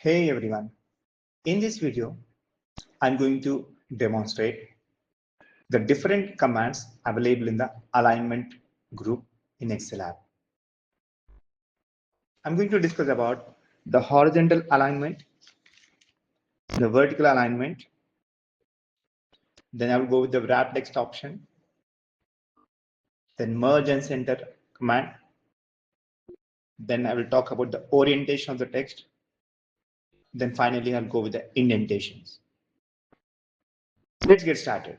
Hey everyone, in this video, I'm going to demonstrate the different commands available in the alignment group in Excel app. I'm going to discuss about the horizontal alignment, the vertical alignment, then I will go with the wrap text option, then merge and center command, then I will talk about the orientation of the text, then finally I'll go with the indentations. Let's get started.